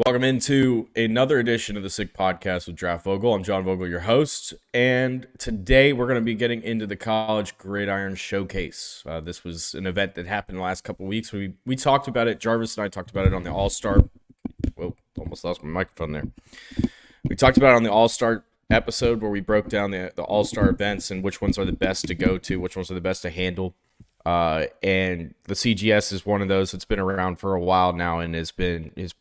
Welcome into another edition of the Sick Podcast with Draft Vogel. I'm John Vogel, your host, and today we're going to be getting into the College Gridiron Showcase. This was an event that happened the last couple of weeks. We talked about it. Jarvis and I talked about it on the All-Star. Whoa, almost lost my microphone there. We talked about it on the All-Star episode where we broke down the All-Star events and which ones are the best to go to, which ones are the best to handle. And the CGS is one of those that's been around for a while now and has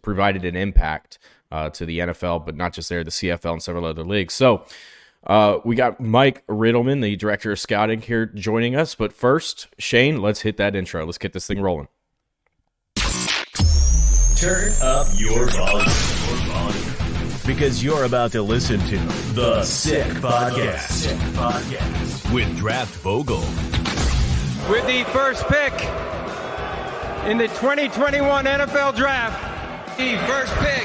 provided an impact to the NFL, but not just there, the CFL and several other leagues. So we got Mike Rittelmann, the director of scouting, here joining us. But first, Shane, let's hit that intro. Let's get this thing rolling. Turn up your volume. Because you're about to listen to The Sick Podcast. With Draft Vogel. With the first pick in the 2021 NFL Draft. The first pick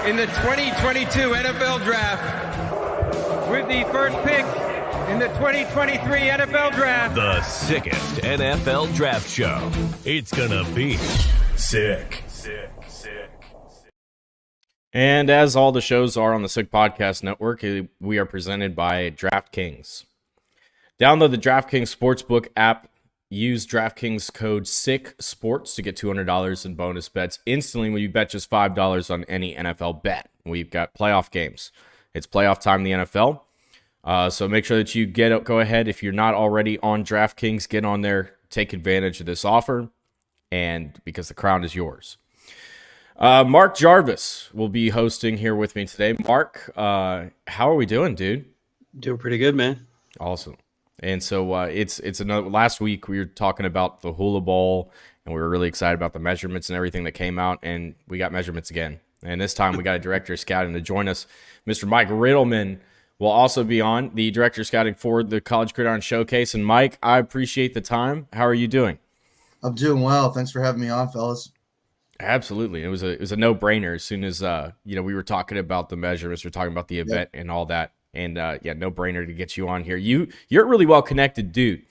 in the 2022 NFL Draft. With the first pick in the 2023 NFL Draft. The sickest NFL Draft show. It's gonna be sick. And as all the shows are on the Sick Podcast Network, we are presented by DraftKings. Download the DraftKings Sportsbook app. Use DraftKings code SICKSPORTS to get $200 in bonus bets instantly when you bet just $5 on any NFL bet. We've got playoff games. It's playoff time in the NFL. So make sure that you go ahead. If you're not already on DraftKings, get on there, take advantage of this offer, and because the crown is yours. Mark Jarvis will be hosting here with me today. Mark, how are we doing, dude? Doing pretty good, man. Awesome. And so it's another. Last week we were talking about the Hula Bowl, and we were really excited about the measurements and everything that came out, and we got measurements again. And this time we got a director of scouting to join us. Mr. Mike Rittelmann will also be on, the director of scouting for the College Gridiron Showcase. And Mike, I appreciate the time. How are you doing? I'm doing well. Thanks for having me on, fellas. Absolutely. It was a no-brainer as soon as we were talking about the measurements, we were talking about the event and all that. And no-brainer to get you on here. You're a really well-connected dude.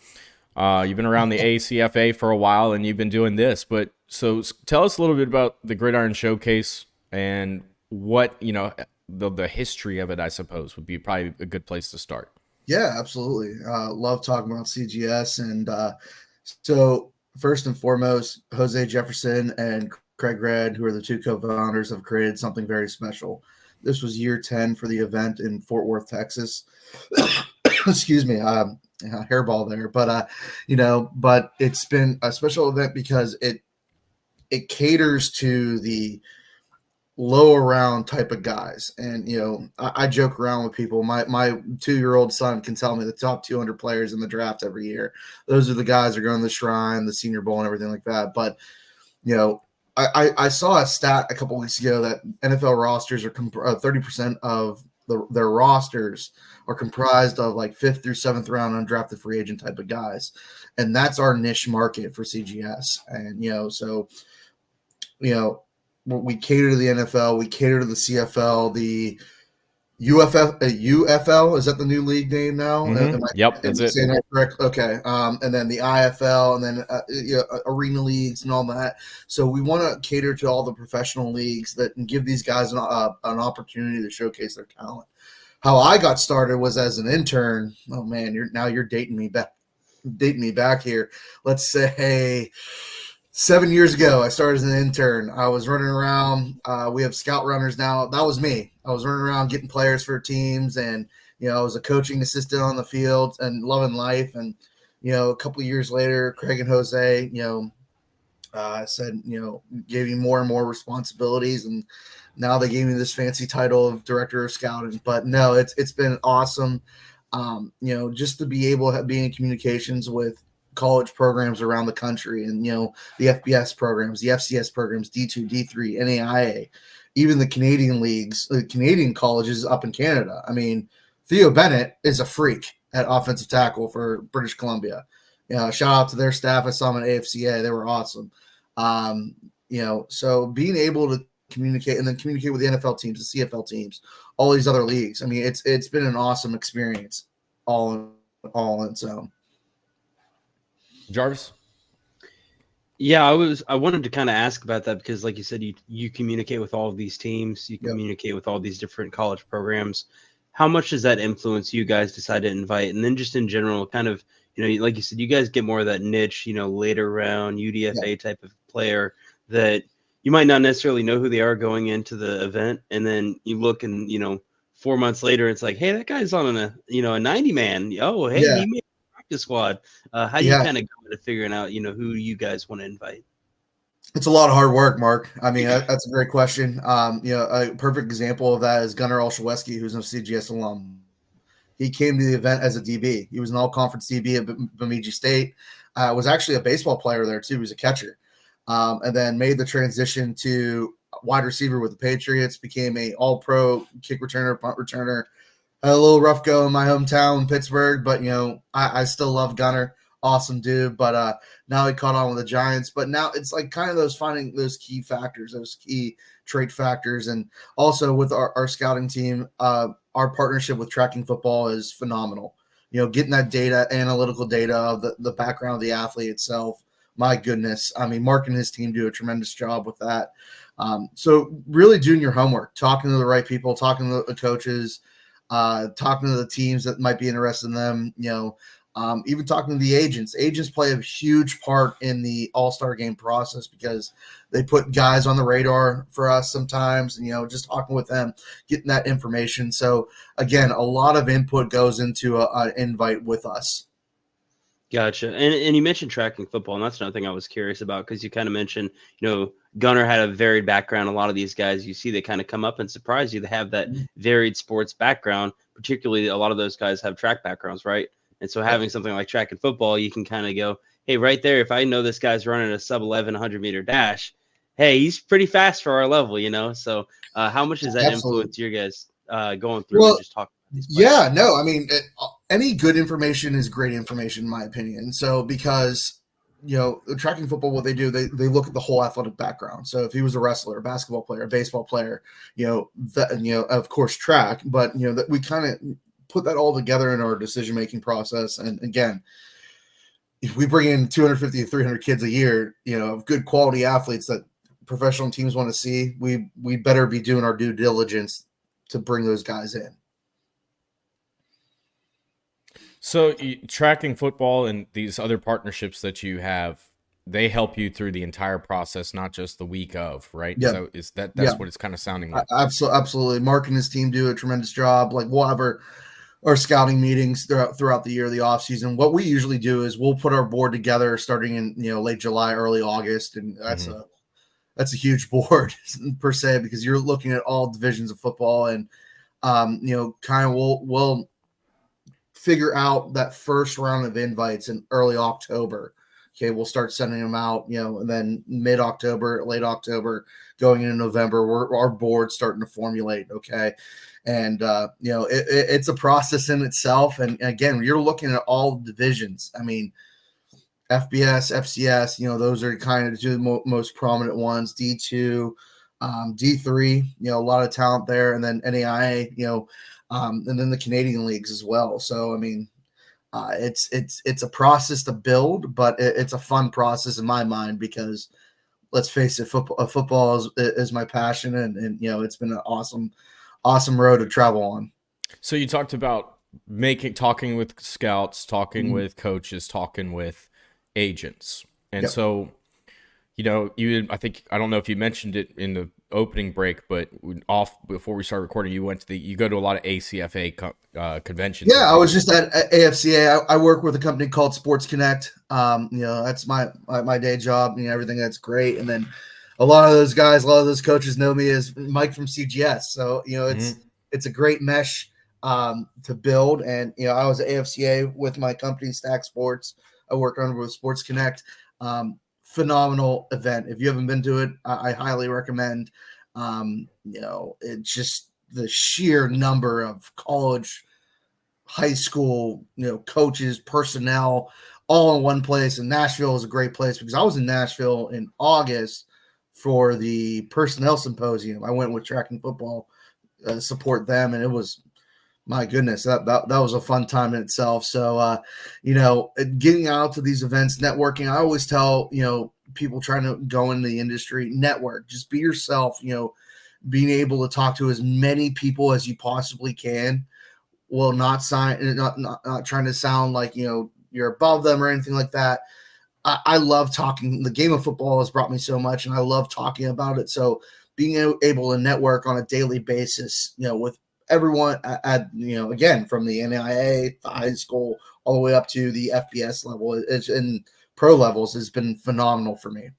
You've been around the ACFA for a while, and you've been doing this. But so tell us a little bit about the Gridiron Showcase and what the history of it. I suppose would be probably a good place to start. Yeah, absolutely. Love talking about CGS, and so first and foremost, Jose Jefferson and Craig Red, who are the two co-founders, have created something very special. This was year 10 for the event in Fort Worth, Texas. Excuse me, hairball there. But but it's been a special event because it caters to the low around type of guys. And I joke around with people. My 2-year-old son can tell me the top 200 players in the draft every year. Those are the guys that are going to the Shrine, the Senior Bowl, and everything like that. But I saw a stat a couple weeks ago that NFL rosters are 30% of their rosters are comprised of like 5th through 7th round undrafted free agent type of guys. And that's our niche market for CGS. And, we cater to the NFL, we cater to the CFL, the UFL, is that the new league name now? Mm-hmm. Yep, that's it. Saying that correct? Okay. And then the IFL, and then arena leagues and all that. So we want to cater to all the professional leagues and give these guys an opportunity to showcase their talent. How I got started was as an intern. Oh man, you're dating me back here. Let's say 7 years ago, I started as an intern. I was running around. We have scout runners now. That was me. I was running around getting players for teams, and I was a coaching assistant on the field and loving life. And a couple of years later, Craig and Jose, said gave me more and more responsibilities, and now they gave me this fancy title of director of scouting. But no, it's been awesome. Just to be able to be in communications with college programs around the country, and the FBS programs, the FCS programs, D2, D3, NAIA, even the Canadian leagues, the Canadian colleges up in Canada. I mean, Theo Bennett is a freak at offensive tackle for British Columbia. Shout out to their staff. I saw them at AFCA. They were awesome. So being able to communicate and then communicate with the NFL teams, the CFL teams, all these other leagues. I mean, it's been an awesome experience all in its own. Jarvis? Yeah, I wanted to kind of ask about that because, like you said, you communicate with all of these teams, you Yep. communicate with all these different college programs. How much does that influence you guys decide to invite? And then just in general, kind of, like you said, you guys get more of that niche, later round Yeah. UDFA type of player that you might not necessarily know who they are going into the event, and then you look and 4 months later, it's like, hey, that guy's on a 90 man. Oh, hey, Yeah. he made a practice squad. How do you Yeah. kind of go into figuring out, who you guys want to invite? It's a lot of hard work, Mark. I mean, that's a great question. A perfect example of that is Gunnar Olszewski, who's a CGS alum. He came to the event as a DB. He was an all-conference DB at Bemidji State. Was actually a baseball player there too. He was a catcher, and then made the transition to wide receiver with the Patriots. Became a All-Pro kick returner, punt returner. Had a little rough go in my hometown, Pittsburgh, but I still love Gunnar. Awesome dude, but now he caught on with the Giants. But now it's like kind of those finding those key factors, those key trait factors, and also with our scouting team, our partnership with Tracking Football is phenomenal. Getting that data, analytical data of the background of the athlete itself. My goodness, I mean, Mark and his team do a tremendous job with that. So really doing your homework, talking to the right people, talking to the coaches, talking to the teams that might be interested in them, even talking to the agents. Agents play a huge part in the all-star game process because they put guys on the radar for us sometimes, and, just talking with them, getting that information. So again, a lot of input goes into an invite with us. Gotcha. And you mentioned Tracking Football, and that's another thing I was curious about because you kind of mentioned, Gunnar had a varied background. A lot of these guys you see, they kind of come up and surprise you. They have that varied sports background. Particularly, a lot of those guys have track backgrounds, right? And so having something like Tracking Football, you can kind of go, hey, right there, if I know this guy's running a sub 11 100-meter dash, hey, he's pretty fast for our level. So how much does that Absolutely. influence your guys going through and Well, just talking about these players? yeah, no, I mean, any good information is great information, in my opinion. So because Tracking Football, what they do, they look at the whole athletic background. So if he was a wrestler, a basketball player, a baseball player, of course track, but that we kind of put that all together in our decision making process. And again, if we bring in 250 to 300 kids a year, of good quality athletes that professional teams want to see, we better be doing our due diligence to bring those guys in. So Tracking Football and these other partnerships that you have, they help you through the entire process, not just the week of, right? Yeah. So that's Yeah. what it's kind of sounding like. Absolutely. Mark and his team do a tremendous job. Like we'll have our scouting meetings throughout the year, the off season. What we usually do is we'll put our board together starting in late July, early August, and that's a huge board per se because you're looking at all divisions of football, and kind of we'll figure out that first round of invites in early October. Okay, we'll start sending them out, and then mid-October, late October, going into November, our board's starting to formulate. Okay, and it's a process in itself. And again, you're looking at all divisions. I mean, FBS, FCS, those are kind of the two most prominent ones. D2, D3, a lot of talent there, and then NAIA, and then the Canadian leagues as well. So I mean, it's a process to build, but it's a fun process in my mind because let's face it, football is my passion, and it's been an awesome road to travel on. So you talked about talking with scouts, talking with coaches, talking with agents, and so I don't know if you mentioned it in the opening break, but before we start recording, you go to a lot of ACFA conventions. Yeah, I was just at AFCA. I work with a company called Sports Connect. That's my day job. Everything that's great. And then a lot of those coaches know me as Mike from CGS. So it's a great mesh to build. And I was at AFCA with my company Stack Sports. I work on with Sports Connect. Phenomenal event. If you haven't been to it, I highly recommend. It's just the sheer number of college, high school, coaches, personnel, all in one place. And Nashville is a great place because I was in Nashville in August for the personnel symposium. I went with Tracking Football, support them, and it was, my goodness, that was a fun time in itself. So, getting out to these events, networking, I always tell, people trying to go into the industry, network, just be yourself, being able to talk to as many people as you possibly can, will not trying to sound like, you're above them or anything like that. I love talking. The game of football has brought me so much, and I love talking about it. So being able to network on a daily basis, with everyone again, from the NAIA, the high school, all the way up to the FBS level, and pro levels, has been phenomenal for me.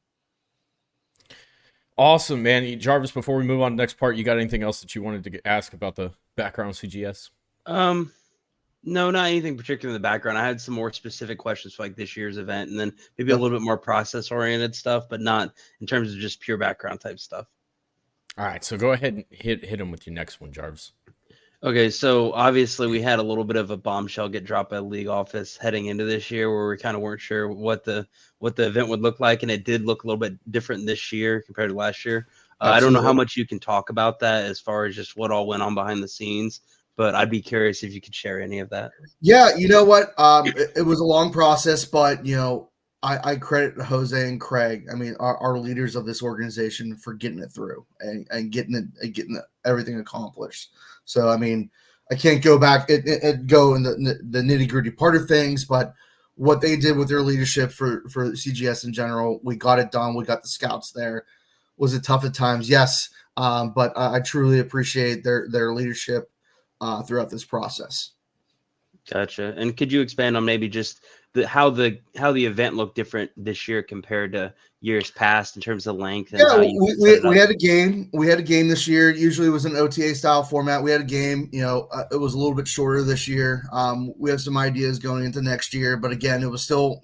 Awesome, man. Jarvis, before we move on to the next part, you got anything else that you wanted to ask about the background of CGS? No, not anything particular in the background. I had some more specific questions for like this year's event, and then maybe a little bit more process oriented stuff, but not in terms of just pure background type stuff. All right, so go ahead and hit him with your next one, Jarvis. Okay, so obviously we had a little bit of a bombshell get dropped by the league office heading into this year, where we kind of weren't sure what the event would look like, and it did look a little bit different this year compared to last year. I don't know how much you can talk about that as far as just what all went on behind the scenes, but I'd be curious if you could share any of that. Yeah, you know what? It was a long process, but I credit Jose and Craig. I mean, our leaders of this organization for getting it through and getting everything accomplished. So, I mean, I can't go back and go in the nitty gritty part of things, but what they did with their leadership for CGS in general, we got it done. We got the scouts there. Was it tough at times? Yes. But I truly appreciate their leadership throughout this process. Gotcha. And could you expand on maybe just how the event looked different this year compared to years past in terms of length? And we had a game. We had a game this year. Usually it was an OTA style format. We had a game. It was a little bit shorter this year. We have some ideas going into next year, but again, it was still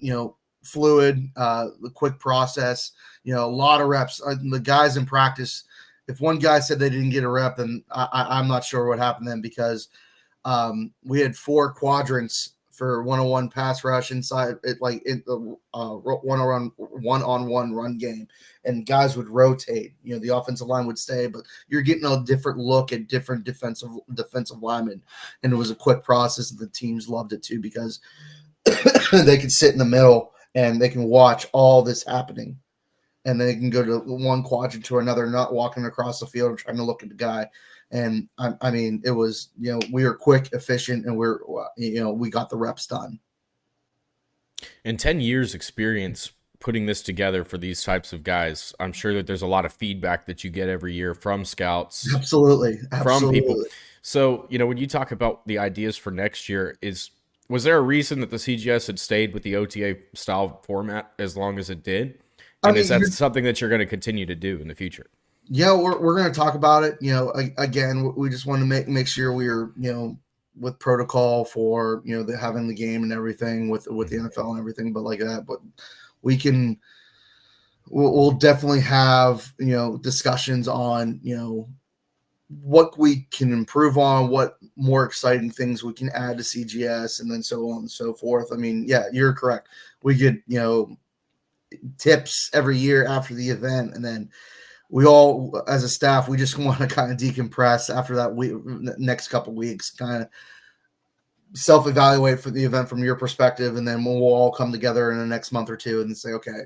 fluid, the quick process. A lot of reps. The guys in practice. If one guy said they didn't get a rep, then I'm not sure what happened then, because we had 4 quadrants for one-on-one pass rush inside it, like in the one-on-one run game, and guys would rotate. The offensive line would stay, but you're getting a different look at different defensive linemen, and it was a quick process, and the teams loved it too, because they could sit in the middle and they can watch all this happening, and they can go to one quadrant to another, not walking across the field trying to look at the guy. And I mean, it was, we were quick, efficient, and we got the reps done. In 10 years experience putting this together for these types of guys, I'm sure that there's a lot of feedback that you get every year from scouts. Absolutely. From people. So, when you talk about the ideas for next year, was there a reason that the CGS had stayed with the OTA style format as long as it did? And is that something that you're going to continue to do in the future? Yeah, we're going to talk about it. Again, we just want to make sure we're, with protocol for, having the game and everything with the NFL and everything, but like that. But we'll definitely have, discussions on, what we can improve on, what more exciting things we can add to CGS, and then so on and so forth. I mean, yeah, you're correct. We get, tips every year after the event, and then we all, as a staff, we just want to kind of decompress after that next couple weeks, kind of self-evaluate for the event from your perspective, and then we'll all come together in the next month or two and say, okay,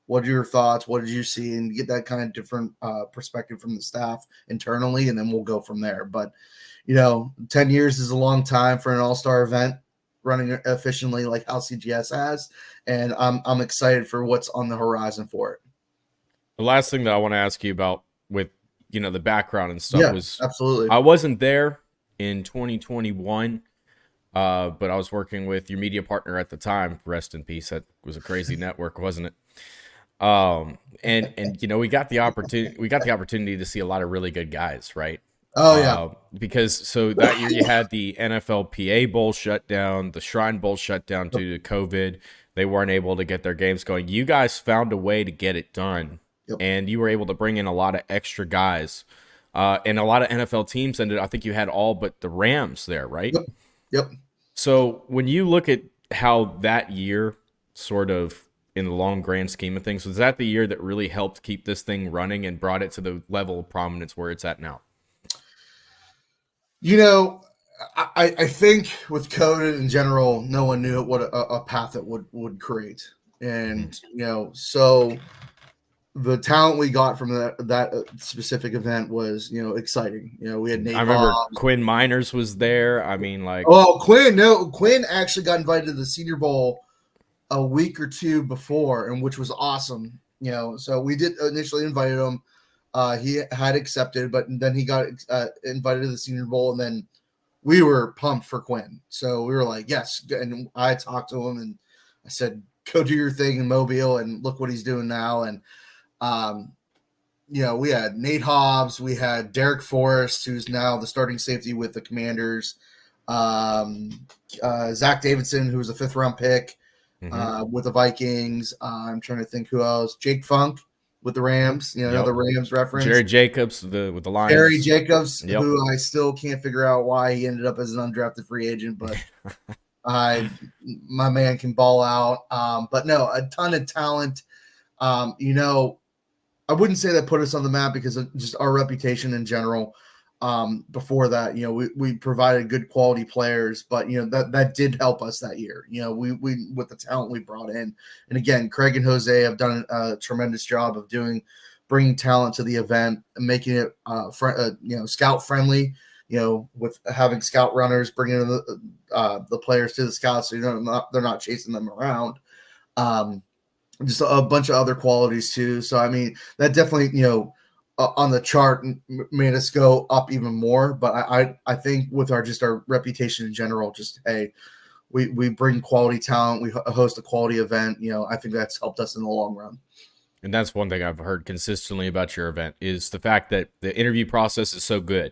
what are your thoughts? What did you see? And get that kind of different perspective from the staff internally, and then we'll go from there. But, 10 years is a long time for an all-star event running efficiently like how CGS has, and I'm excited for what's on the horizon for it. The last thing that I want to ask you about with, the background and stuff was, absolutely. I wasn't there in 2021, but I was working with your media partner at the time. Rest in peace. That was a crazy network, wasn't it? And we got the opportunity to see a lot of really good guys, right? Oh yeah. Because so that year you had the NFLPA Bowl shut down, the Shrine Bowl shut down due to COVID. They weren't able to get their games going. You guys found a way to get it done. Yep. And you were able to bring in a lot of extra guys. And a lot of NFL teams ended, I think you had all but the Rams there, right? Yep. So when you look at how that year sort of in the long grand scheme of things, was that the year that really helped keep this thing running and brought it to the level of prominence where it's at now? I think with COVID in general, no one knew what a path it would create. And, so the talent we got from that specific event was, exciting. We had Nate I remember Hobbs. Quinn Miners was there. I mean, like, Oh, Quinn actually got invited to the Senior Bowl a week or two before, and which was awesome. So we did initially invite him. He had accepted, but then he got invited to the Senior Bowl, and then we were pumped for Quinn. So we were like, yes. And I talked to him, and I said, go do your thing in Mobile, and look what he's doing now. And we had Nate Hobbs, we had Derek Forrest, who's now the starting safety with the Commanders. Zach Davidson, who was a 5th-round pick with the Vikings. I'm trying to think who else. Jake Funk with the Rams, the Rams reference. Jerry Jacobs with the Lions. Jerry Jacobs, who I still can't figure out why he ended up as an undrafted free agent, but my man can ball out. But no, a ton of talent. I wouldn't say that put us on the map because of just our reputation in general. Before that, we provided good quality players, but that did help us that year. We with the talent we brought in, and again, Craig and Jose have done a tremendous job of bringing talent to the event and making it scout friendly. With having scout runners, bringing the players to the scouts, so they're not chasing them around. Just a bunch of other qualities too. So I mean, that definitely on the chart made us go up even more. But I think with our reputation in general, just hey, we bring quality talent, we host a quality event. I think that's helped us in the long run. And that's one thing I've heard consistently about your event is the fact that the interview process is so good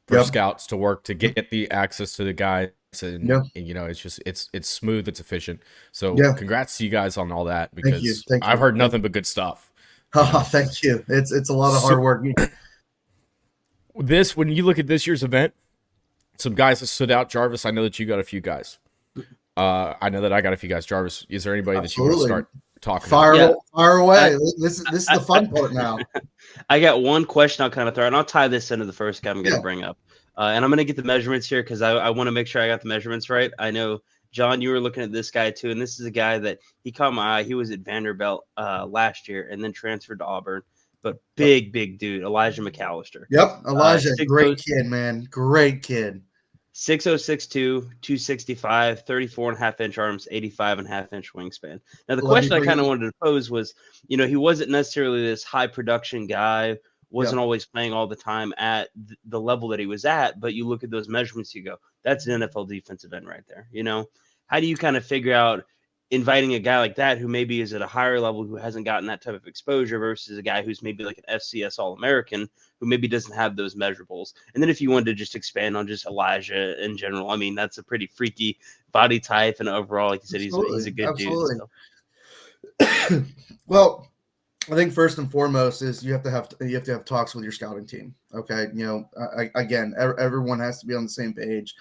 for scouts to work to get the access to the guys. And it's just it's smooth, it's efficient. So congrats to you guys on all that, because Thank you. I've heard nothing but good stuff. Oh, thank you. It's a lot of hard work. When you look at this year's event, some guys that stood out. Jarvis, I know that you got a few guys. I know that I got a few guys. Jarvis, is there anybody that you want to start talking about? Fire away. This is the fun part now. I got one question I'll kind of throw, and I'll tie this into the first guy I'm going to bring up. And I'm going to get the measurements here because I want to make sure I got the measurements right. I know, John, you were looking at this guy too, and this is a guy that he caught my eye. He was at Vanderbilt last year and then transferred to Auburn. But big dude, Elijah McAllister. Yep, Elijah, great kid, man. Great kid. 6'0", 6'2", 265, 34.5-inch arms, 85.5-inch wingspan. Now, the question I kind of wanted to pose was, he wasn't necessarily this high production guy, wasn't always playing all the time at the level that he was at, but you look at those measurements, you go, that's an NFL defensive end right there. How do you kind of figure out inviting a guy like that who maybe is at a higher level, who hasn't gotten that type of exposure, versus a guy who's maybe like an FCS All-American who maybe doesn't have those measurables? And then if you wanted to just expand on just Elijah in general, I mean, that's a pretty freaky body type, and overall, like you said, he's a good dude. So. Well, I think first and foremost is you have to have talks with your scouting team. Okay. Again, everyone has to be on the same page.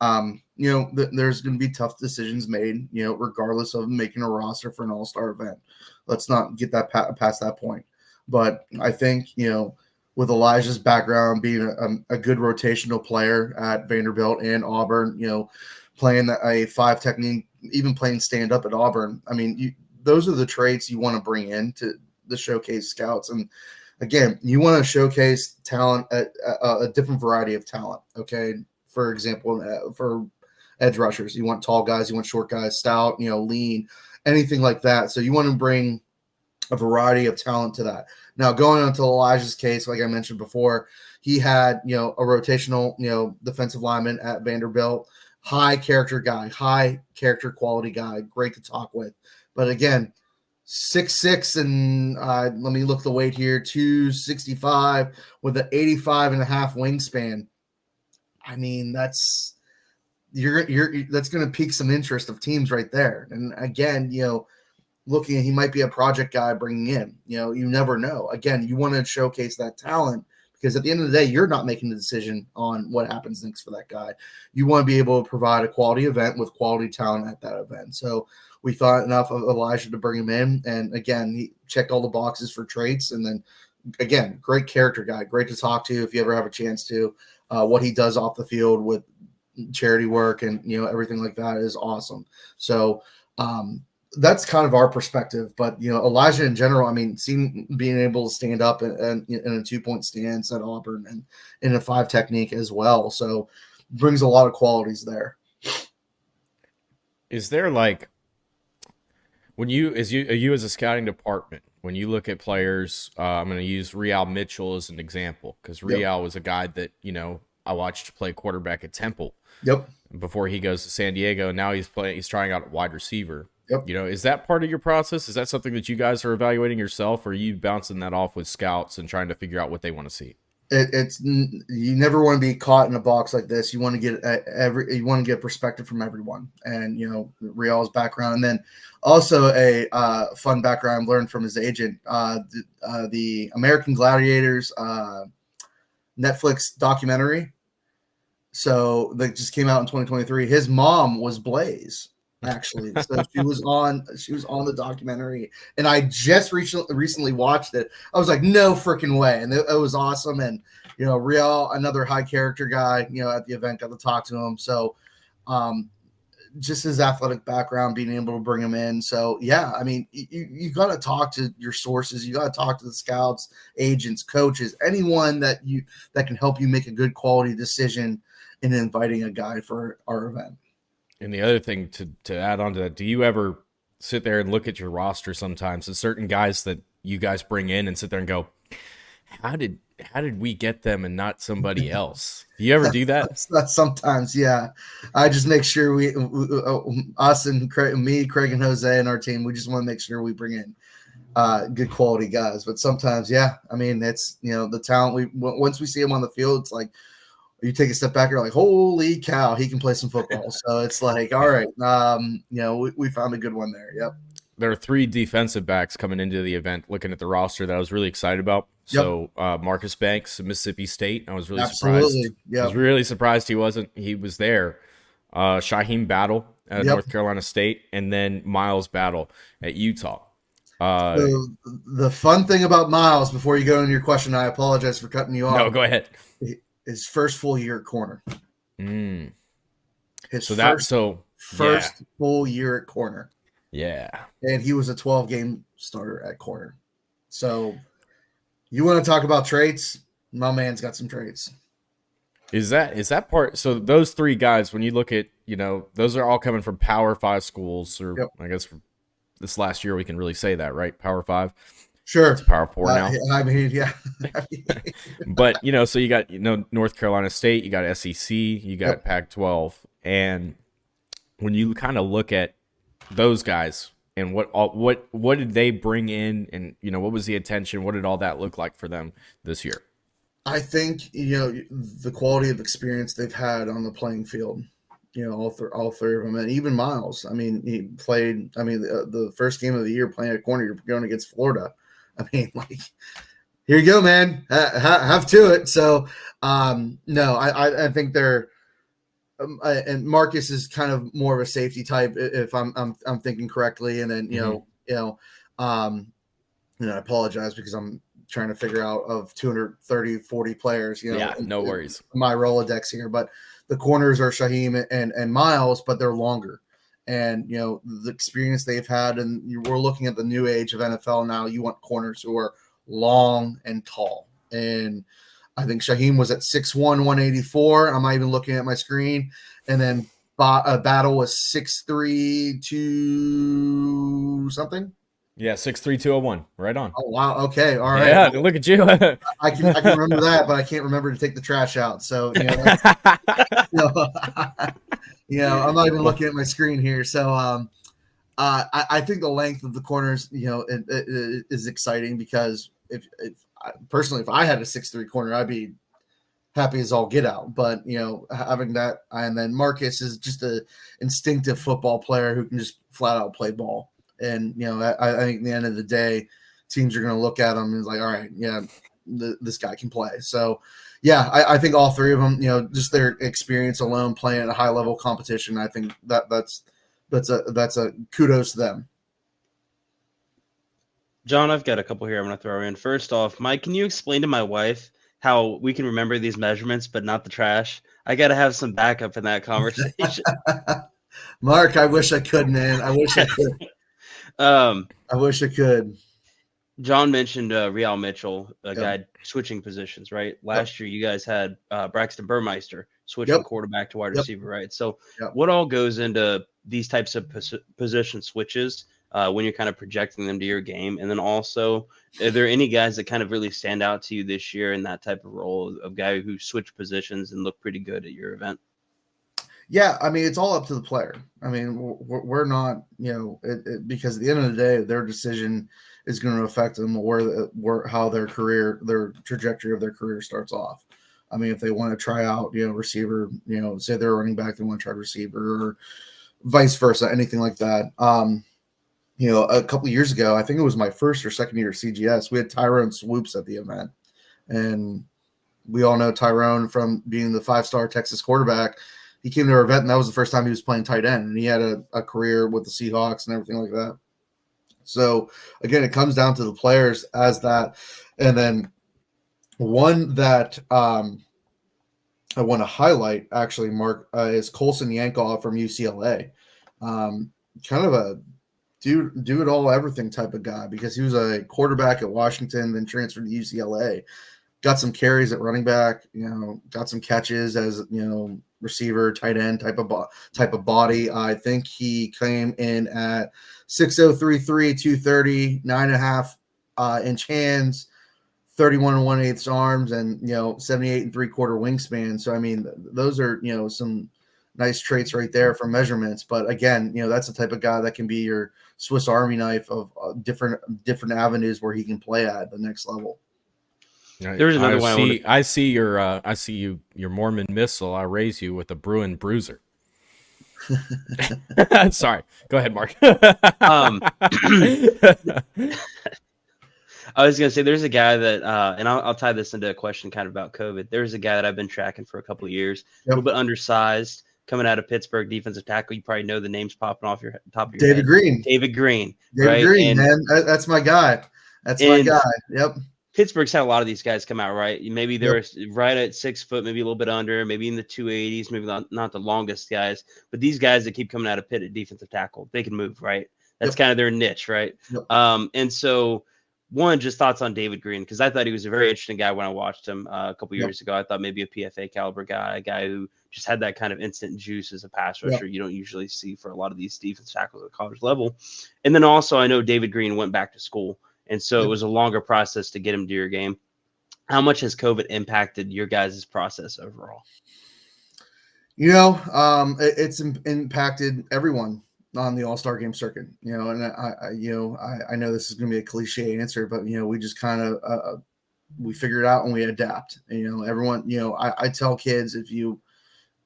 There's going to be tough decisions made, regardless of making a roster for an all-star event. Let's not get that past that point. But I think, with Elijah's background, being a good rotational player at Vanderbilt and Auburn, playing a 5 technique, even playing stand up at Auburn. I mean, those are the traits you want to bring into the showcase scouts. And again, you want to showcase talent, a different variety of talent. Okay. For example, for edge rushers, you want tall guys, you want short guys, stout, lean, anything like that. So you want to bring a variety of talent to that. Now, going on to Elijah's case, like I mentioned before, he had, a rotational, defensive lineman at Vanderbilt, high character guy, high character quality guy, great to talk with. But again, 6'6", and let me look the weight here, 265 with an 85.5 wingspan. I mean, that's that's going to pique some interest of teams right there. And again, looking at, he might be a project guy bringing in. You never know. Again, you want to showcase that talent, because at the end of the day, you're not making the decision on what happens next for that guy. You want to be able to provide a quality event with quality talent at that event. So we thought enough of Elijah to bring him in. And again, he checked all the boxes for traits. And then again, great character guy, great to talk to if you ever have a chance to. What he does off the field with charity work and, everything like that is awesome. So that's kind of our perspective. But Elijah in general, I mean, being able to stand up in a 2-point stance at Auburn and in a 5 technique as well, so brings a lot of qualities there. Is there like when you as a scouting department, when you look at players, I'm going to use Real Mitchell as an example because Real was a guy that I watched play quarterback at Temple. Yep. Before he goes to San Diego, and now he's trying out at wide receiver. Yep. Is that part of your process? Is that something that you guys are evaluating yourself, or are you bouncing that off with scouts and trying to figure out what they want to see? It's you never want to be caught in a box like this. You want to get you want to get perspective from everyone, and Real's background, and then also a fun background learned from his agent, the American Gladiators Netflix documentary. So that just came out in 2023. His mom was Blaze, actually. So she was on the documentary, and I just recently watched it. I was like, no freaking way, and it was awesome. And Real, another high character guy, at the event, got to talk to him. So, just his athletic background, being able to bring him in. So yeah, I mean, you got to talk to your sources. You got to talk to the scouts, agents, coaches, anyone that can help you make a good quality decision in inviting a guy for our event. And the other thing to add on to that, do you ever sit there and look at your roster sometimes and certain guys that you guys bring in and sit there and go, how did we get them and not somebody else? Do you ever do that? Sometimes, yeah. I just make sure us and Craig and Jose and our team, we just want to make sure we bring in good quality guys. But sometimes, yeah, I mean, it's, the talent. Once we see him on the field, it's like, you take a step back, you're like, holy cow, he can play some football. So it's like, all right, we found a good one there. Yep. There are 3 defensive backs coming into the event, looking at the roster that I was really excited about. Yep. So Marcus Banks of Mississippi State, I was really surprised. Yep. I was really surprised he was there. Shaheem Battle at North Carolina State, and then Miles Battle at Utah. So the fun thing about Miles, before you go into your question, I apologize for cutting you off. No, go ahead. His first full year at corner. His first full year at corner. Yeah. And he was a 12-game starter at corner. So you want to talk about traits? My man's got some traits. Is that part? So those 3 guys, when you look at, those are all coming from Power 5 schools, or I guess this last year we can really say that, right? Power 5. Sure. It's Power 4 now. I mean, yeah. But, so you got, North Carolina State, you got SEC, you got Pac-12. And when you kind of look at those guys and what did they bring in, and, what was the attention? What did all that look like for them this year? I think, the quality of experience they've had on the playing field, all 3 of them, and even Miles. I mean, he played, the first game of the year playing at corner, you're going against Florida. I mean, like, here you go, man. Have to it. So, no, I think they're, and Marcus is kind of more of a safety type, if I'm thinking correctly. And then, I apologize because I'm trying to figure out of 230, 40 players, no worries. My Rolodex here, but the corners are Shaheem and Miles, but they're longer. And, the experience they've had, and we're looking at the new age of NFL now. You want corners who are long and tall. And I think Shaheem was at 6'1", 184. I'm not even looking at my screen. And then Battle was 6'3", 2 something. Yeah, 6'3", 201. Right on. Oh, wow. Okay. All right. Yeah, look at you. I can remember that, but I can't remember to take the trash out. So, I'm not even looking at my screen here. So, I think the length of the corners, it is exciting because if I had a 6'3" corner, I'd be happy as all get out. But, having that, and then Marcus is just a instinctive football player who can just flat out play ball. And, I think at the end of the day, teams are going to look at him and it's like, all right, yeah, this guy can play. So, yeah, I think all 3 of them, just their experience alone playing at a high level competition, I think that's a kudos to them. John, I've got a couple here I'm going to throw in. First off, Mike, can you explain to my wife how we can remember these measurements but not the trash? I got to have some backup in that conversation. Mark, I wish I could, man. I wish I could. I wish I could. John mentioned Real Mitchell, a Yep. guy switching positions, right? Yep. Last year, you guys had Braxton Burmeister switching Yep. quarterback to wide Yep. receiver, right? So, Yep. what all goes into these types of position switches when you're kind of projecting them to your game? And then also, are there any guys that kind of really stand out to you this year in that type of role of guy who switched positions and look pretty good at your event? Yeah, I mean, it's all up to the player. I mean, we're not, because at the end of the day, their decision is going to affect them how their trajectory of their career starts off. I mean, if they want to try out, receiver, say they're a running back, they want to try receiver, or vice versa, anything like that. A couple of years ago, I think it was my first or second year at CGS, we had Tyrone Swoops at the event, and we all know Tyrone from being the 5-star Texas quarterback. He came to our event, and that was the first time he was playing tight end, and he had a career with the Seahawks and everything like that. So, again, it comes down to the players as that. And then one that I want to highlight, actually, Mark, is Colson Yankoff from UCLA. Kind of a do it all, everything type of guy, because he was a quarterback at Washington, then transferred to UCLA. Got some carries at running back, got some catches as, receiver, tight end type of body. I think he came in at 6'0", 230, 9.5 inch hands, 31 1/8 arms, and 78 3/4 wingspan. So I mean, those are some nice traits right there for measurements. But again, that's the type of guy that can be your Swiss Army knife of different avenues where he can play at the next level. There's another one. I see your Mormon missile. I raise you with a Bruin bruiser. Sorry, go ahead, Mark. I was gonna say there's a guy that, and I'll tie this into a question kind of about COVID. There's a guy that I've been tracking for a couple of years, a little bit undersized, coming out of Pittsburgh, defensive tackle. You probably know the names popping off your top of your David head. Green. David Green, man. That's my guy. My guy. Yep. Pittsburgh's had a lot of these guys come out, right? Maybe they're right at 6 foot, maybe a little bit under, maybe in the 280s, maybe not the longest guys, but these guys that keep coming out of Pitt at defensive tackle, they can move, right? That's kind of their niche, right? Yep. And so, one, just thoughts on David Green, because I thought he was a very interesting guy when I watched him a couple years ago. I thought maybe a PFA caliber guy, a guy who just had that kind of instant juice as a pass rusher you don't usually see for a lot of these defensive tackles at college level. And then also, I know David Green went back to school. And so it was a longer process to get him to your game. How much has COVID impacted your guys' process overall? It's impacted everyone on the All-Star game circuit, and I know this is going to be a cliche answer, but, we just kind of, we figure it out and we adapt. Everyone, I tell kids, if you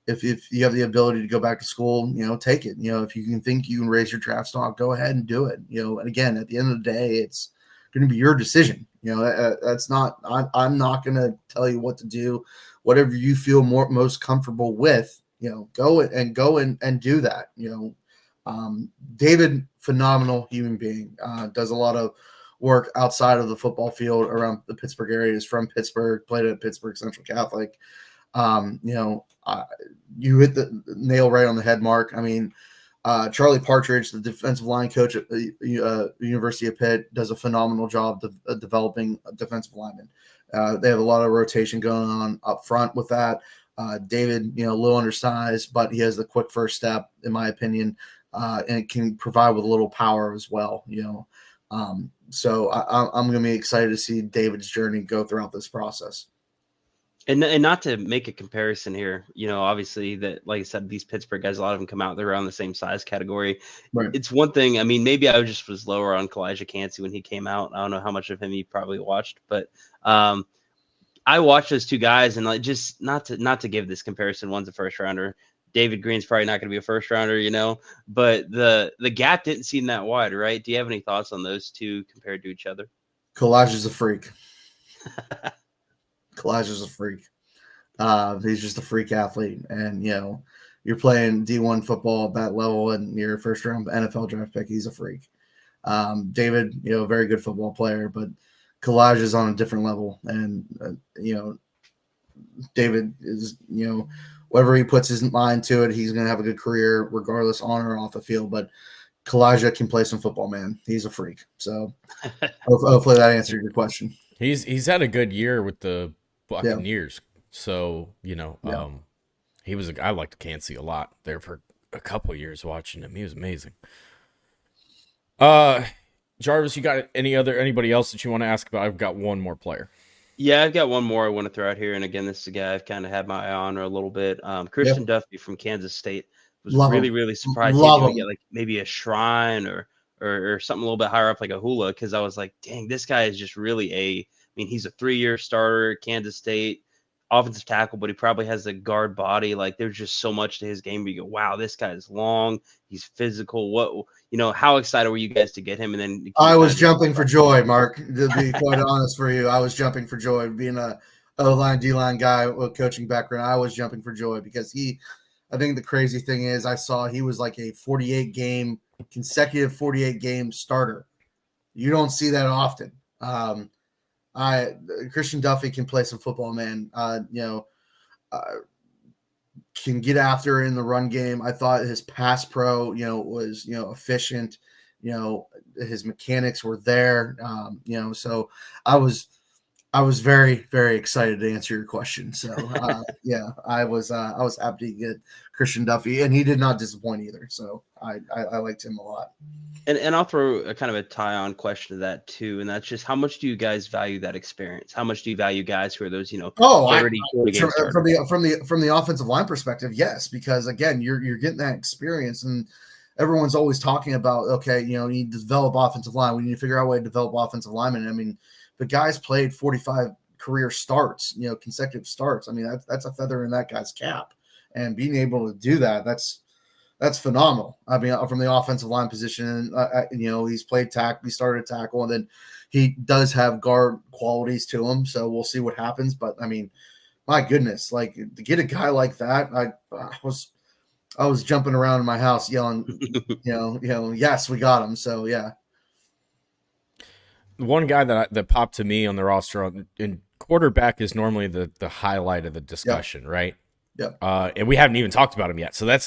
have the ability to go back to school, take it. If you can raise your draft stock, go ahead and do it. And again, at the end of the day, it's going to be your decision. That's not, I'm not going to tell you what to do. Whatever you feel most comfortable with, go and do that. David, phenomenal human being, does a lot of work outside of the football field around the Pittsburgh area. Is from Pittsburgh, played at Pittsburgh Central Catholic. You hit the nail right on the head, Mark. I mean, Charlie Partridge, the defensive line coach at the University of Pitt, does a phenomenal job of developing defensive linemen. They have a lot of rotation going on up front with that. David, a little undersized, but he has the quick first step, in my opinion, and can provide with a little power as well. So I'm going to be excited to see David's journey go throughout this process. And not to make a comparison here, obviously that, like I said, these Pittsburgh guys, a lot of them come out, they're around the same size category. Right. It's one thing. I mean, maybe I just was lower on Kalijah Cansey when he came out. I don't know how much of him you probably watched, but I watched those two guys, and like, just not to give this comparison. One's a first rounder. David Green's probably not going to be a first rounder, but the gap didn't seem that wide, right? Do you have any thoughts on those two compared to each other? Kalijah's a freak. Kalijah's a freak. He's just a freak athlete. And, you're playing D1 football at that level and you're a first round NFL draft pick. He's a freak. David, a very good football player, but Kalijah's on a different level. And, David is, whatever he puts his mind to it, he's going to have a good career regardless on or off the field. But Kalijah can play some football, man. He's a freak. So hopefully that answered your question. He's had a good year with the Yeah. Buccaneers. So, Yeah. he was a guy I liked Kansas a lot there for a couple years watching him. He was amazing. Jarvis, you got anybody else that you want to ask about? I've got one more player. Yeah, I've got one more I want to throw out here. And again, this is a guy I've kind of had my eye on a little bit. Christian Duffy from Kansas State was Love really, him. really surprised Love he didn't him. get like maybe a shrine or something a little bit higher up like a hula, because I was like, dang, this guy is just really he's a 3-year starter at Kansas State, offensive tackle, but he probably has a guard body. Like there's just so much to his game where you go, wow, this guy is long, he's physical. How excited were you guys to get him? And then I was jumping for joy, Mark, to be quite honest for you. I was jumping for joy. Being a O-line, D-line guy with coaching background, I was jumping for joy because I think the crazy thing is I saw he was like a consecutive 48-game starter. You don't see that often. Christian Duffy can play some football, man. Can get after in the run game. I thought his pass pro, was, efficient. His mechanics were there. So I was very, very excited to answer your question. So I was happy to get Christian Duffy, and he did not disappoint either. So I liked him a lot. And I'll throw a kind of a tie-on question to that too, and that's just how much do you guys value that experience? How much do you value guys who are those, 30, 40 game starters? From the offensive line perspective, yes, because again, you're getting that experience, and everyone's always talking about, okay, you need to develop offensive line. We need to figure out a way to develop offensive linemen. I mean, the guy's played 45 career starts, consecutive starts. I mean, that's a feather in that guy's cap, and being able to do that, that's phenomenal. I mean, from the offensive line position, he's played tackle, he started tackle, and then he does have guard qualities to him. So we'll see what happens. But I mean, my goodness, like to get a guy like that, I was jumping around in my house yelling, yes, we got him. So yeah. One guy that popped to me on the roster in quarterback is normally the highlight of the discussion, right? Yeah. And we haven't even talked about him yet. So that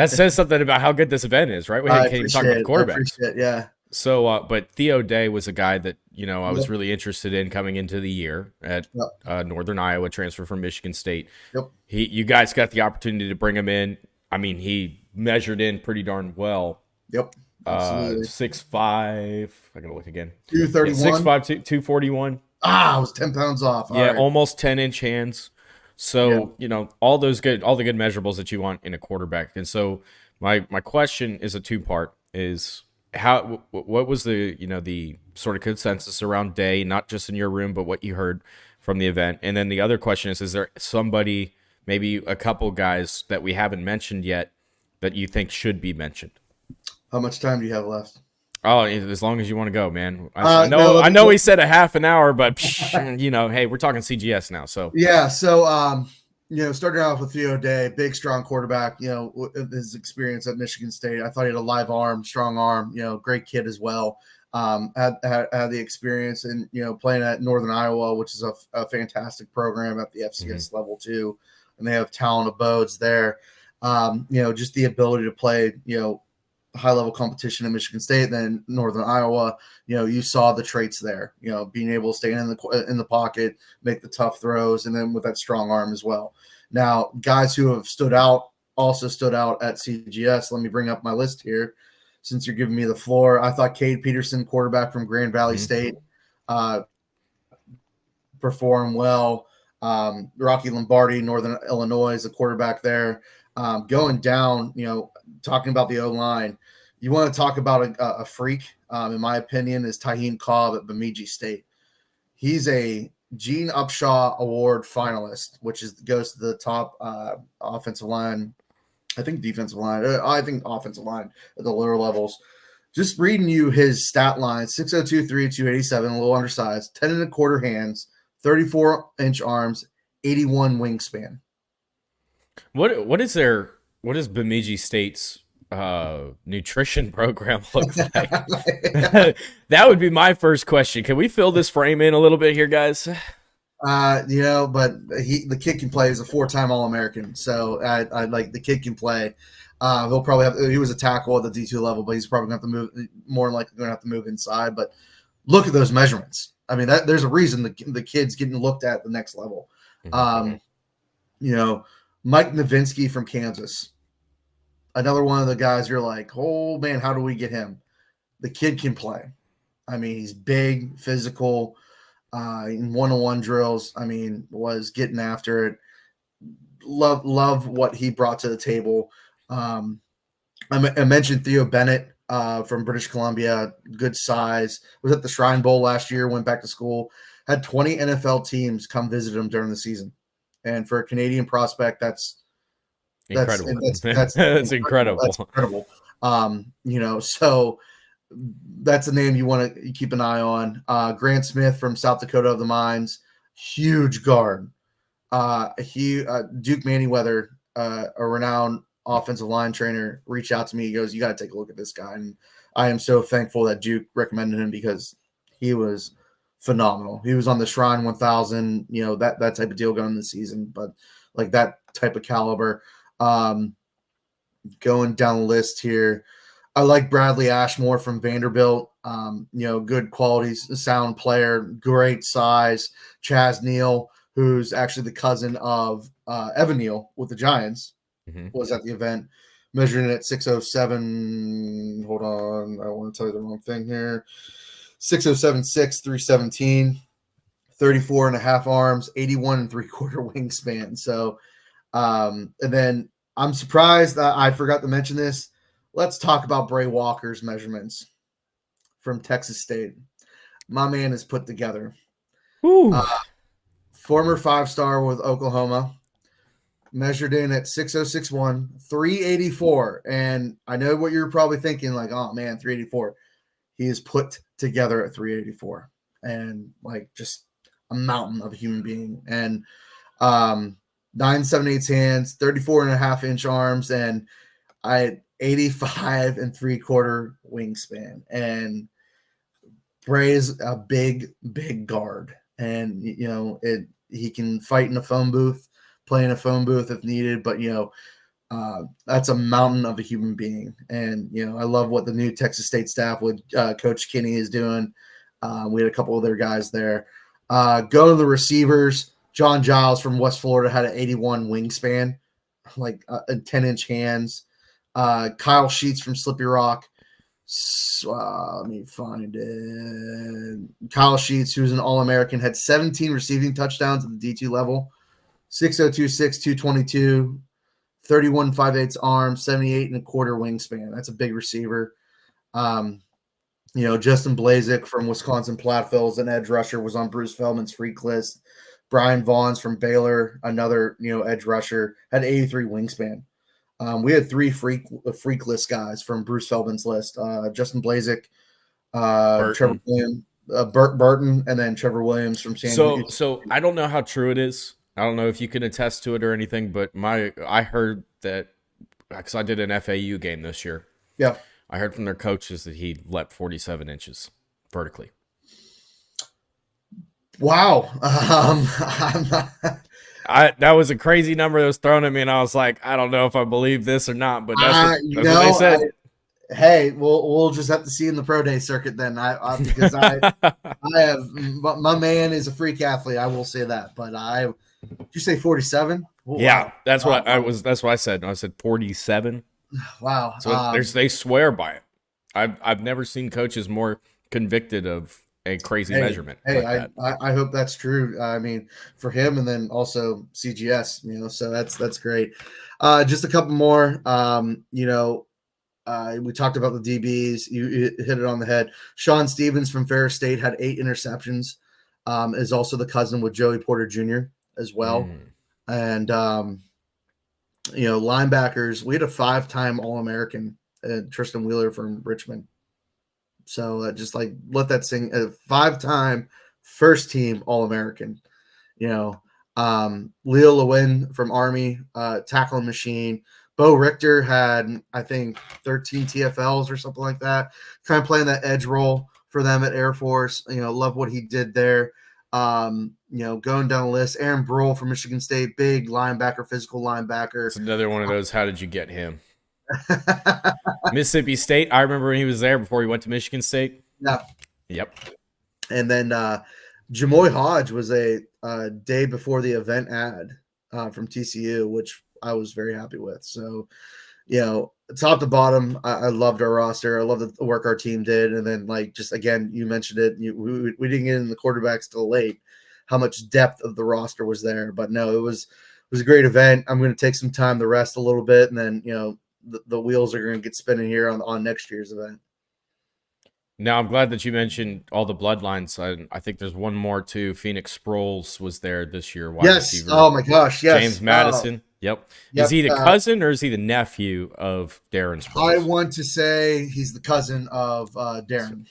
says something about how good this event is, right? We can't even talk about the quarterbacks. Yeah. So, but Theo Day was a guy that, I was really interested in coming into the year at Northern Iowa, transfer from Michigan State. Yep. You guys got the opportunity to bring him in. I mean, he measured in pretty darn well. Yep. Absolutely. 6'5". I gotta look again. 231. 6'5", 241. I was 10 pounds off. All right. Almost 10-inch hands. So, all the good measurables that you want in a quarterback. And so my question is a two-part, is what was the, the sort of consensus around Day, not just in your room, but what you heard from the event? And then the other question is there somebody, maybe a couple guys that we haven't mentioned yet that you think should be mentioned? How much time do you have left? Oh, as long as you want to go, man. I know he said a half an hour, but hey, we're talking CGS now. So yeah. So, starting off with Theo Day, big, strong quarterback, his experience at Michigan State. I thought he had a live arm, strong arm, great kid as well. Had the experience and, playing at Northern Iowa, which is a fantastic program at the FCS level too. And they have talent abodes there. Just the ability to play, high-level competition in Michigan State, then Northern Iowa, you saw the traits there, being able to stay in the pocket, make the tough throws, and then with that strong arm as well. Now, guys who have also stood out at CGS, let me bring up my list here since you're giving me the floor. I thought Cade Peterson, quarterback from Grand Valley State, performed well. Rocky Lombardi, Northern Illinois, is a quarterback there. Going down, talking about the O-line, you want to talk about a freak, in my opinion, is Taheen Cobb at Bemidji State. He's a Gene Upshaw Award finalist, which goes to the top offensive line. I think defensive line. I think offensive line at the lower levels. Just reading you his stat line: 6'0", 287, a little undersized, 10 1/4 hands, 34-inch arms, 81 wingspan. What is Bemidji State's nutrition program look like? That would be my first question. Can we fill this frame in a little bit here, guys? But the kid can play. He's a 4-time All-American, so I like the kid can play. He'll probably he was a tackle at the D2 level, but he's probably going to have to move, more than likely going to have to move inside. But look at those measurements. I mean, there's a reason the kid's getting looked at the next level. Mike Nowitzki from Kansas, another one of the guys you're like, oh man, how do we get him? The kid can play. I mean, he's big, physical, in one-on-one drills. I mean, was getting after it. Love what he brought to the table. I mentioned Theo Bennett from British Columbia, good size. Was at the Shrine Bowl last year, went back to school. Had 20 NFL teams come visit him during the season. And for a Canadian prospect, that's Incredible. That's incredible. That's incredible. So that's a name you want to keep an eye on. Grant Smith from South Dakota of the Mines, huge guard. Duke Manyweather, a renowned offensive line trainer, reached out to me. He goes, "You got to take a look at this guy." And I am so thankful that Duke recommended him because he was phenomenal. He was on the Shrine 1000, that type of deal going in the season, but like that type of caliber. Going down the list here, I like Bradley Ashmore from Vanderbilt. Good qualities, sound player, great size. Chaz Neal, who's actually the cousin of Evan Neal with the Giants, was at the event, measuring at 6'07". Hold on, I don't want to tell you the wrong thing here. 6'07", 317, 34 and a half arms, 81 and 3/4 wingspan. So, and then I'm surprised that I forgot to mention this. Let's talk about Bray Walker's measurements from Texas State. My man is put together. Former 5-star with Oklahoma, measured in at 6'0", 384. And I know what you're probably thinking, like, oh man, 384. He is put together at 384 and like just a mountain of a human being. And 9 7/8 hands, 34 and a half inch arms, and 85 and 3/4 wingspan. And Bray's a big guard, and he can fight in a phone booth, play in a phone booth if needed. But that's a mountain of a human being. And I love what the new Texas State staff with Coach Kinney is doing. We had a couple of their guys there. Go to the receivers. John Giles from West Florida had an 81 wingspan, like 10-inch hands. Kyle Sheets from Slippy Rock. Let me find it. Kyle Sheets, who's an All-American, had 17 receiving touchdowns at the D2 level. 6'0", 222, 31 5/8 arms, 78 and a quarter wingspan. That's a big receiver. Justin Blazek from Wisconsin Platteville is an edge rusher, was on Bruce Feldman's freak list. Brian Vaughns from Baylor, another edge rusher, had 83 wingspan. We had 3 freak list guys from Bruce Feldman's list: Justin Blazek, Trevor Williams, Burton, and then Trevor Williams from San Diego. So I don't know how true it is. I don't know if you can attest to it or anything, but I heard that because I did an FAU game this year. Yeah, I heard from their coaches that he leapt 47 inches vertically. Wow. That was a crazy number that was thrown at me, and I was like, I don't know if I believe this or not, but that's what they said. Hey, we'll just have to see in the pro day circuit then. Because I have my man is a freak athlete. I will say that. But did you say 47? Oh, yeah, wow. that's what I was. That's what I said. I said 47. Wow. So they swear by it. I've never seen coaches more convicted of a crazy measurement. Hey, like that. I hope that's true. I mean, for him, and then also CGS. So that's great. Just a couple more. We talked about the DBs. You hit it on the head. Sean Stevens from Ferris State had 8 interceptions. Is also the cousin with Joey Porter Jr. as well. And linebackers. We had a 5-time All-American, Tristan Wheeler from Richmond. So just like let that sing. A 5-time first-team All-American. Leo Lewin from Army, tackling machine. Bo Richter had, I think, 13 TFLs or something like that. Kind of playing that edge role for them at Air Force. Love what he did there. Going down the list, Aaron Burrell from Michigan State, big linebacker, physical linebacker. It's another one of those. How did you get him? Mississippi State. I remember when he was there before he went to Michigan State. Yeah. Yep. And then Jamoy Hodge was a day before the event ad from TCU, which I was very happy with. So, top to bottom, I loved our roster. I love the work our team did. And then, again, you mentioned it. We didn't get in the quarterbacks till late, how much depth of the roster was there. But no, it was a great event. I'm going to take some time to rest a little bit. And then, the wheels are going to get spinning here on next year's event. Now, I'm glad that you mentioned all the bloodlines. I think there's one more, too. Phoenix Sproles was there this year. Yes. Receiver. Oh, my gosh. Yes. James Madison. Yep. Is he the cousin or is he the nephew of Darren Sproles? I want to say he's the cousin of Darren.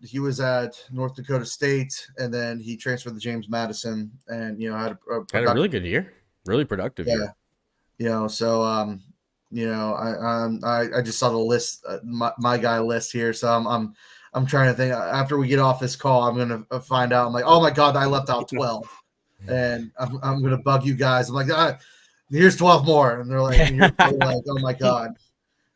He was at North Dakota State, and then he transferred to James Madison, and had a really good year, really productive year. So I just saw the list, my guy list here. So I'm trying to think. After we get off this call, I'm gonna find out. I'm like, oh my god, I left out 12, and I'm gonna bug you guys. I'm like, here's 12 more, and they're like, oh my god.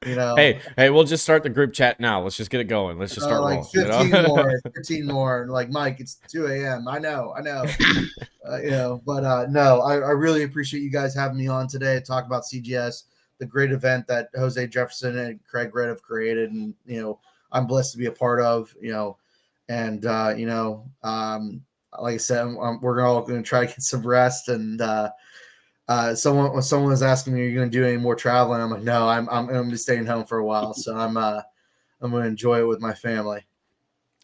Hey, we'll just start the group chat now. Let's just get it going. Let's just start rolling. 15 more, 15 more. Like, Mike, it's 2 a.m. I know. But no, I really appreciate you guys having me on today to talk about CGS, the great event that Jose Jefferson and Craig Red have created, and I'm blessed to be a part of. And like I said, we're all going to try to get some rest. And someone was asking me, "Are you going to do any more traveling?" I'm like, "No, I'm going to be staying home for a while." So I'm going to enjoy it with my family.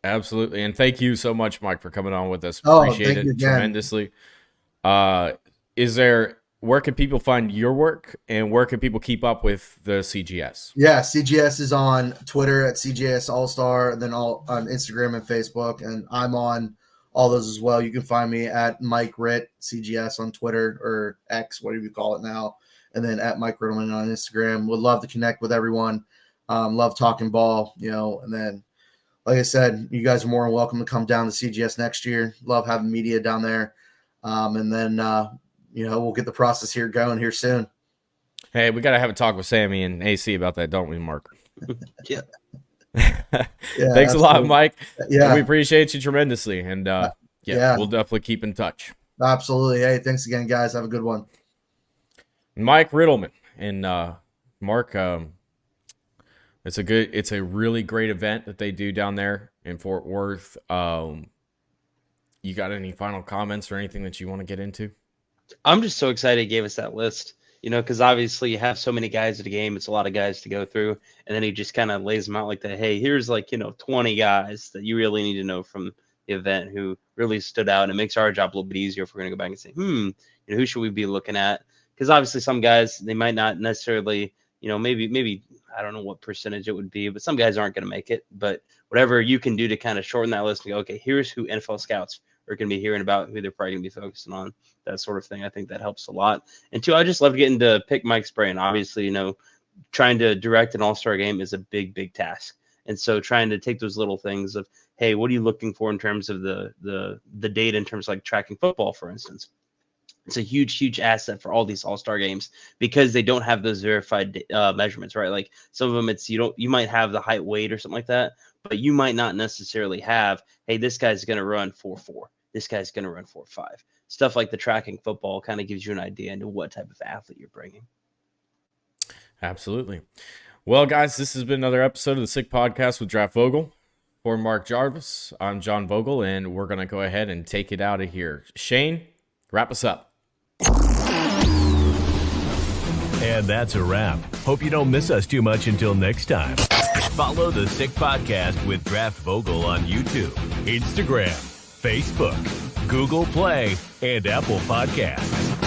Absolutely, and thank you so much, Mike, for coming on with us. Thank Appreciate you it tremendously. Where can people find your work, and where can people keep up with the CGS? Yeah, CGS is on Twitter at CGS All Star, and then on Instagram and Facebook, and I'm on all those as well. You can find me at Mike Ritt CGS on Twitter, or X, whatever you call it now, and then at Mike Rittelmann on Instagram. Would love to connect with everyone. Love talking ball, and then, like I said, you guys are more than welcome to come down to CGS next year. Love having media down there, and then we'll get the process here going here soon. Hey, we got to have a talk with Sammy and AC about that, don't we, Mark? Yeah. Thanks a lot, Mike. Yeah, we appreciate you tremendously, and we'll definitely keep in touch. Absolutely. Hey, thanks again, guys. Have a good one. Mike Rittelmann and Mark. It's a really great event that they do down there in Fort Worth. You got any final comments or anything that you want to get into? I'm just so excited he gave us that list. Because obviously you have so many guys at the game. It's a lot of guys to go through. And then he just kind of lays them out like that. Hey, here's 20 guys that you really need to know from the event who really stood out. And it makes our job a little bit easier if we're going to go back and say, who should we be looking at? Because obviously some guys, they might not necessarily, maybe I don't know what percentage it would be, but some guys aren't going to make it. But whatever you can do to kind of shorten that list and go, okay, here's who NFL scouts are going to be hearing about, who they're probably going to be focusing on, that sort of thing. I think that helps a lot. And two, I just love getting to pick Mike's brain. Obviously, trying to direct an all-star game is a big, big task. And so trying to take those little things of, hey, what are you looking for in terms of the data in terms of like tracking football, for instance? It's a huge, huge asset for all these all-star games because they don't have those verified measurements, right? Like some of them, you might have the height, weight, or something like that, but you might not necessarily have, hey, this guy's going to run 4.4. This guy's going to run 4.5. Stuff like the tracking football kind of gives you an idea into what type of athlete you're bringing. Absolutely. Well, guys, this has been another episode of the Sick Podcast with Draft Vogel. For Mark Jarvis, I'm John Vogel, and we're going to go ahead and take it out of here. Shane, wrap us up. And that's a wrap. Hope you don't miss us too much until next time. Follow the Sick Podcast with Draft Vogel on YouTube, Instagram, Facebook, Google Play, and Apple Podcasts.